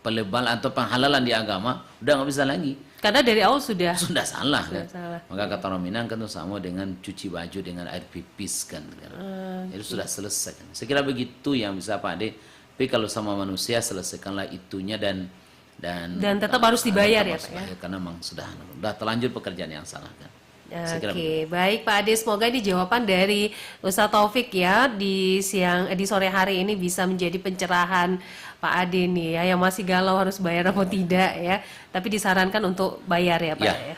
pelebal atau penghalalan di agama udah nggak bisa lagi. Karena dari awal sudah salah kan. Maka kata orang Minang kan itu sama dengan cuci baju dengan air pipis kan. Itu sudah selesai kan. Saya kira begitu yang bisa Pak Ade. Tapi kalau sama manusia selesaikanlah itunya dan tetap harus dibayar ya Pak ya. Karena memang sudah terlanjur pekerjaan yang salah kan. Oke, baik Pak Ade, semoga ini jawaban dari Ustaz Taufik ya di sore hari ini bisa menjadi pencerahan Pak Ade nih ya yang masih galau harus bayar atau tidak ya. Tapi disarankan untuk bayar ya Pak ya.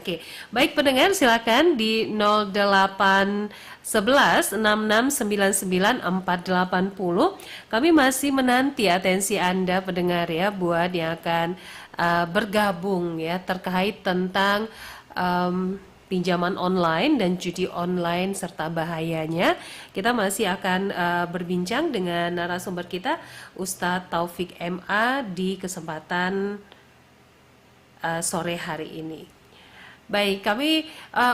Oke. Baik pendengar silakan di 08116699 480. Kami masih menanti atensi Anda pendengar ya buat yang akan bergabung ya terkait tentang pinjaman online dan judi online serta bahayanya. Kita masih akan berbincang dengan narasumber kita Ustadz Taufik MA di kesempatan sore hari ini. Baik, kami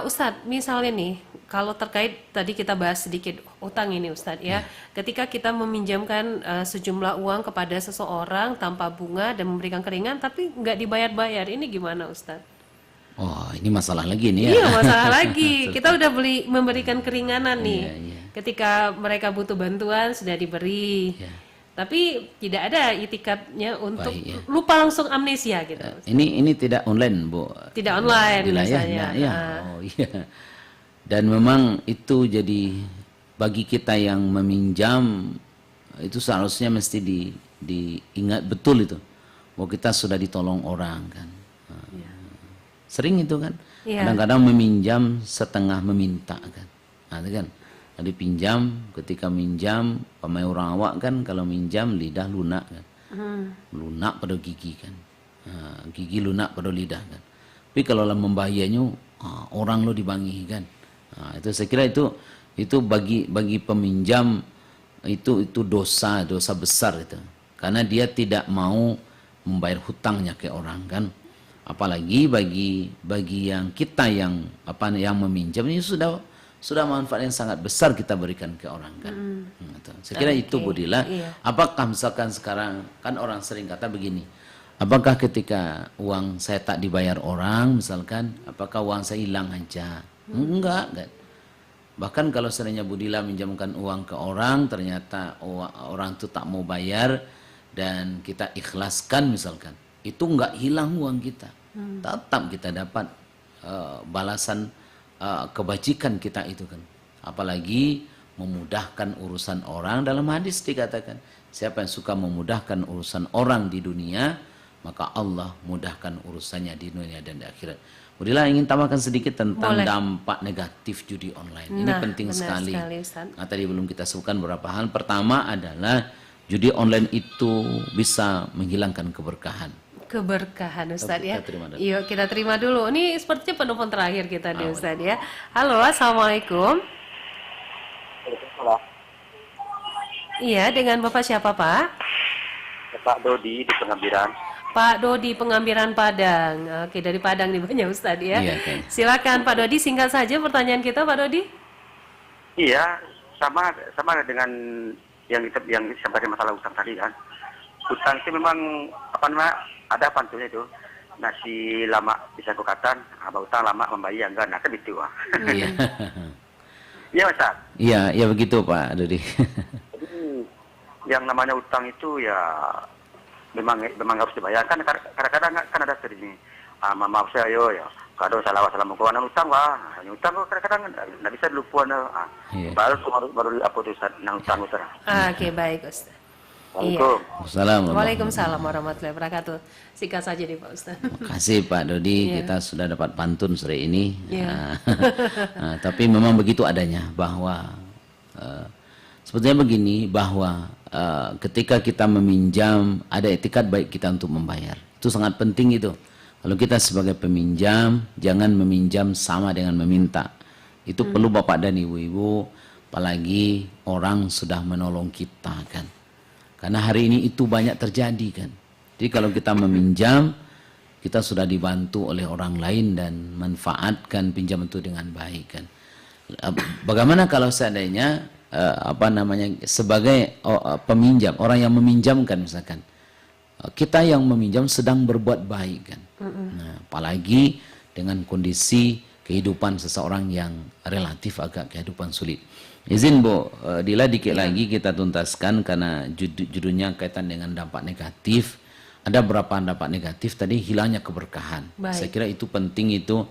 Ustadz misalnya nih kalau terkait tadi kita bahas sedikit utang ini Ustadz ya. Ketika kita meminjamkan sejumlah uang kepada seseorang tanpa bunga dan memberikan keringan tapi nggak dibayar-bayar, ini gimana Ustadz? Oh, ini masalah lagi nih ya. Iya, masalah lagi. Kita udah memberikan keringanan nih. Ketika mereka butuh bantuan sudah diberi. Tapi tidak ada itikadnya untuk lupa langsung amnesia gitu. Ini tidak online, Bu. Tidak online misalnya. Oh iya. Dan memang itu jadi bagi kita yang meminjam itu seharusnya mesti diingat betul itu bahwa kita sudah ditolong orang kan. Sering itu kan. Iya. Kadang-kadang meminjam setengah meminta kan. Nah, itu kan. Jadi pinjam, ketika minjam, pamai orang awak kan kalau minjam lidah lunak kan. Lunak pada gigi kan. Gigi lunak pada lidah kan. Tapi kalau lah membayarnya orang lo dibangi kan. Itu saya kira itu bagi peminjam itu dosa besar itu. Karena dia tidak mau membayar hutangnya ke orang kan. Apalagi bagi yang kita yang meminjam ini sudah manfaat yang sangat besar kita berikan ke orang kan. Saya kira itu Bu Dila. Iya. Apakah misalkan sekarang kan orang sering kata begini, apakah ketika uang saya tak dibayar orang misalkan, apakah uang saya hilang aja? Enggak kan. Bahkan kalau seandainya Bu Dila minjamkan uang ke orang, ternyata orang itu tak mau bayar dan kita ikhlaskan misalkan, itu enggak hilang uang kita. Tetap kita dapat balasan kebajikan kita itu kan. Apalagi memudahkan urusan orang, dalam hadis dikatakan siapa yang suka memudahkan urusan orang di dunia maka Allah mudahkan urusannya di dunia dan di akhirat. Budila ingin tambahkan sedikit tentang dampak negatif judi online. Ini penting sekali. Nah, tadi belum kita sebutkan beberapa hal. Pertama adalah judi online itu bisa menghilangkan keberkahan. Keberkahan Ustadz ya. Terima dulu. Yuk kita terima dulu. Ini sepertinya penelpon terakhir kita nih Ustadz ya. Halo, assalamualaikum. Iya, dengan Bapak siapa Pak? Pak Dodi di Pengambiran. Pak Dodi Pengambiran Padang. Oke, dari Padang nih banyak Ustadz ya. Iya, kan. Silakan Pak Dodi, singkat saja pertanyaan kita Pak Dodi. Iya, sama dengan yang disampaikan masalah utang tadi kan. Utang itu memang ada pantunya itu. Nasi lama bisa kukatan, utang lama membayar enggak, nah kan itu. Iya. Iya Mas. Iya begitu Pak Dodi. Jadi yang namanya utang itu ya memang harus dibayar kan. Kadang-kadang kan ada sering maaf saya ya kado salah kawan utang utang kok kadang-kadang nggak bisa dilupuan baru apa tuh utang. Oke, baik Ustaz. Assalamualaikum. Assalamualaikum. Waalaikumsalam warahmatullahi wabarakatuh. Singkat saja nih Pak Ustaz. Terima kasih Pak Dodi, kita sudah dapat pantun sore ini. Iya. Tapi memang begitu adanya bahwa sebetulnya begini bahwa ketika kita meminjam ada etikat baik kita untuk membayar. Itu sangat penting itu. Kalau kita sebagai peminjam jangan meminjam sama dengan meminta. Itu perlu Bapak dan Ibu-ibu, apalagi orang sudah menolong kita kan. Karena hari ini itu banyak terjadi kan. Jadi kalau kita meminjam, kita sudah dibantu oleh orang lain dan manfaatkan pinjam itu dengan baik kan. Bagaimana kalau seandainya sebagai peminjam, orang yang meminjamkan misalkan, kita yang meminjam sedang berbuat baik kan. Nah, apalagi dengan kondisi kehidupan seseorang yang relatif agak kehidupan sulit. Izin Bu Dila dikit lagi kita tuntaskan karena judulnya kaitan dengan dampak negatif. Ada beberapa dampak negatif tadi, hilangnya keberkahan. Baik. Saya kira itu penting itu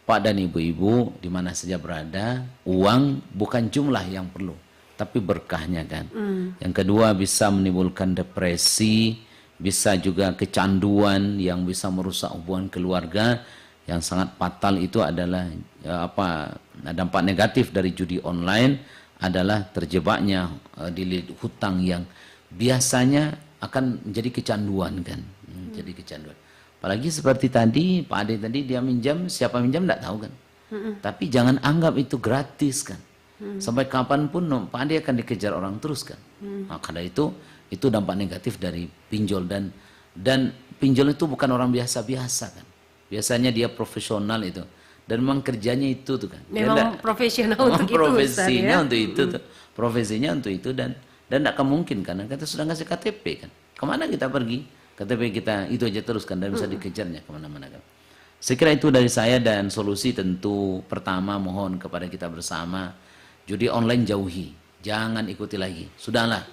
Pak dan Ibu-ibu di mana saja berada, uang bukan jumlah yang perlu, tapi berkahnya kan. Yang kedua bisa menimbulkan depresi, bisa juga kecanduan yang bisa merusak hubungan keluarga. Yang sangat fatal itu adalah dampak negatif dari judi online adalah terjebaknya di hutang yang biasanya akan menjadi kecanduan kan. Jadi kecanduan. Apalagi seperti tadi Pak Ade tadi dia minjam, siapa minjam tidak tahu kan. Tapi jangan anggap itu gratis kan. Sampai kapanpun Pak Ade akan dikejar orang terus kan. Nah, karena itu dampak negatif dari pinjol dan pinjol itu bukan orang biasa-biasa kan. Biasanya dia profesional itu. Dan memang kerjanya itu tuh kan. Memang profesional untuk itu profesinya Ustaz, untuk itu tuh. Profesinya untuk itu dan tidak akan mungkin karena kita sudah ngasih KTP kan. Kemana kita pergi? KTP kita itu aja terus kan dan bisa dikejarnya kemana-mana kan. Saya kira itu dari saya dan solusi tentu pertama mohon kepada kita bersama judi online jauhi. Jangan ikuti lagi. Sudahlah.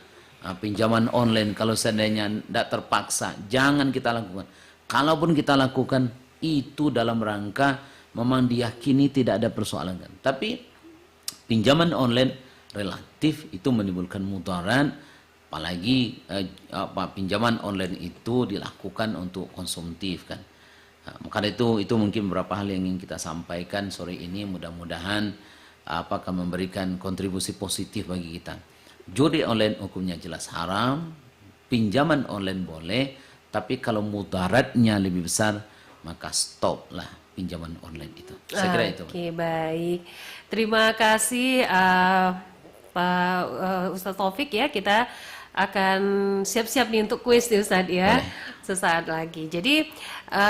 Pinjaman online kalau seandainya tidak terpaksa jangan kita lakukan. Kalaupun kita lakukan itu dalam rangka memang diyakini tidak ada persoalan kan. Tapi pinjaman online relatif itu menimbulkan mudarat apalagi pinjaman online itu dilakukan untuk konsumtif kan. Maka itu mungkin beberapa hal yang ingin kita sampaikan sore ini, mudah-mudahan akan memberikan kontribusi positif bagi kita. Judi online hukumnya jelas haram, pinjaman online boleh, tapi kalau mudaratnya lebih besar maka stop lah pinjaman online itu. Saya kira itu. Oke, baik. Terima kasih Pak Ustadz Taufik ya. Kita akan siap-siap nih untuk kuis nih Ustadz ya. Sesaat lagi. Jadi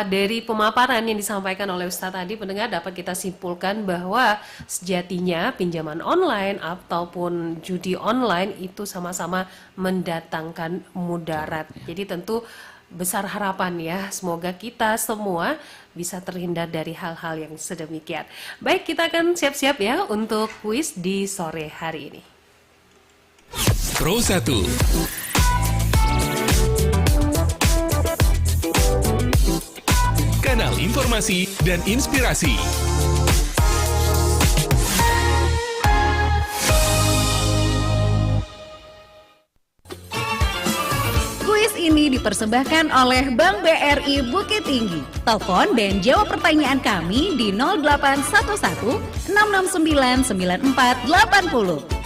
dari pemaparan yang disampaikan oleh Ustadz tadi, pendengar dapat kita simpulkan bahwa sejatinya pinjaman online ataupun judi online itu sama-sama mendatangkan mudarat. Jadi tentu besar harapan ya, semoga kita semua bisa terhindar dari hal-hal yang sedemikian. Baik, kita akan siap-siap ya untuk kuis di sore hari ini. Pro 1. Kanal informasi dan inspirasi. Kuis ini dipersembahkan oleh Bank BRI Bukit Tinggi. Telepon dan jawab pertanyaan kami di 0811 669 9480.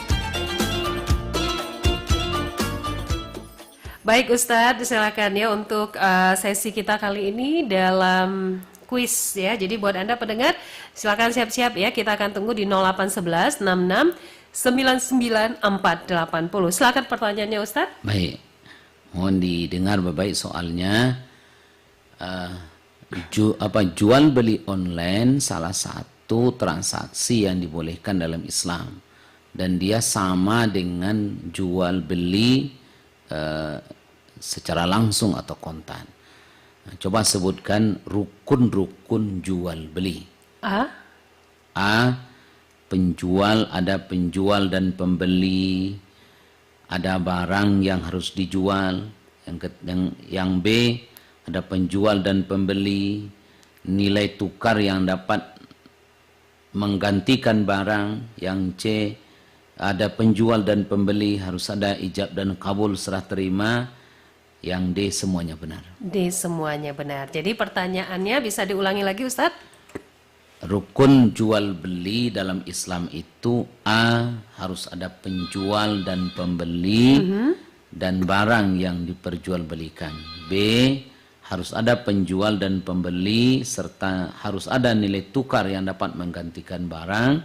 Baik Ustadz, silakan ya untuk sesi kita kali ini dalam kuis ya. Jadi buat Anda pendengar, silakan siap-siap ya. Kita akan tunggu di 0811 66 99 480. Silakan pertanyaannya Ustadz. Baik. Mohon didengar baik-baik soalnya. Jual beli online salah satu transaksi yang dibolehkan dalam Islam, dan dia sama dengan jual beli secara langsung atau kontan. Nah, coba sebutkan rukun-rukun jual beli. Penjual, ada penjual dan pembeli, ada barang yang harus dijual. Yang B, ada penjual dan pembeli, nilai tukar yang dapat menggantikan barang. Yang C, ada penjual dan pembeli, harus ada ijab dan kabul serah terima. Yang D, semuanya benar. D, semuanya benar. Jadi pertanyaannya bisa diulangi lagi Ustadz? Rukun jual beli dalam Islam itu A, harus ada penjual dan pembeli dan barang yang diperjualbelikan. B, harus ada penjual dan pembeli serta harus ada nilai tukar yang dapat menggantikan barang.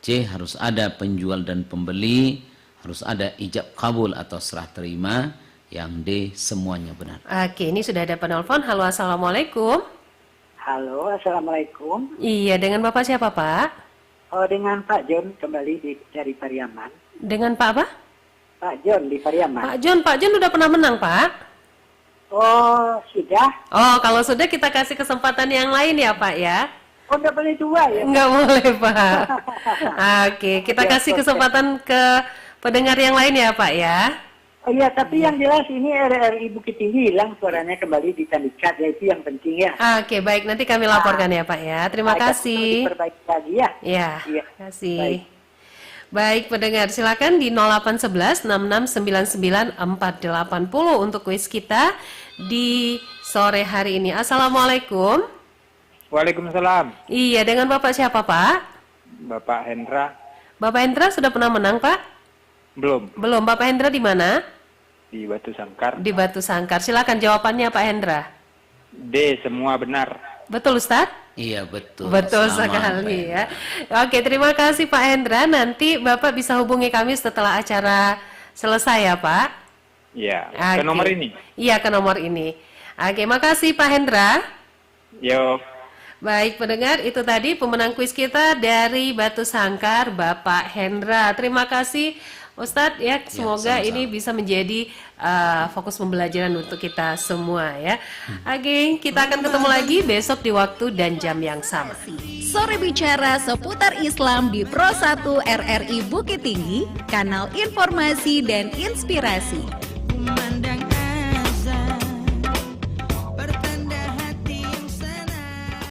C, harus ada penjual dan pembeli, harus ada ijab kabul atau serah terima. Yang D, semuanya benar. Oke, ini sudah ada penelpon. Halo, assalamualaikum. Halo, assalamualaikum. Iya, dengan Bapak siapa Pak? Oh, dengan Pak John kembali dari Pariaman. Dengan Pak apa? Pak John di Pariaman. Pak John udah pernah menang Pak? Oh, sudah? Oh, kalau sudah kita kasih kesempatan yang lain ya Pak ya? Oh, nggak boleh dua ya? Nggak boleh Pak. Oke, kita kasih kesempatan ke pendengar yang lain ya Pak ya? Oh iya, tapi yang jelas ini RRI Bukit Tinggi hilang suaranya kembali di Tandikat, ya itu yang penting ya. Oke, baik, nanti kami laporkan ya Pak ya. Terima kasih. Diperbaiki lagi ya. Ya, Iya. terima kasih. Baik pendengar, silakan di 0811 6699 480 untuk kuis kita di sore hari ini. Assalamualaikum. Waalaikumsalam. Iya, dengan Bapak siapa Pak? Bapak Hendra. Bapak Hendra sudah pernah menang Pak? Belum. Belum. Bapak Hendra di mana? Di Batu Sangkar. Di Batu Sangkar. Silakan jawabannya Pak Hendra. D, semua benar. Betul Ustadz? Iya, betul. Betul Sama, sekali ya. Oke, terima kasih Pak Hendra. Nanti Bapak bisa hubungi kami setelah acara selesai ya Pak? Iya. Oke. Ke nomor ini. Iya, ke nomor ini. Oke, makasih Pak Hendra. Yo. Baik pendengar, itu tadi pemenang kuis kita dari Batu Sangkar, Bapak Hendra. Terima kasih Ustadz ya, semoga sama-sama. ini bisa menjadi fokus pembelajaran untuk kita semua ya. Oke, kita akan ketemu lagi besok di waktu dan jam yang sama. Sore bicara seputar Islam di Pro 1 RRI Bukit Tinggi, kanal informasi dan inspirasi.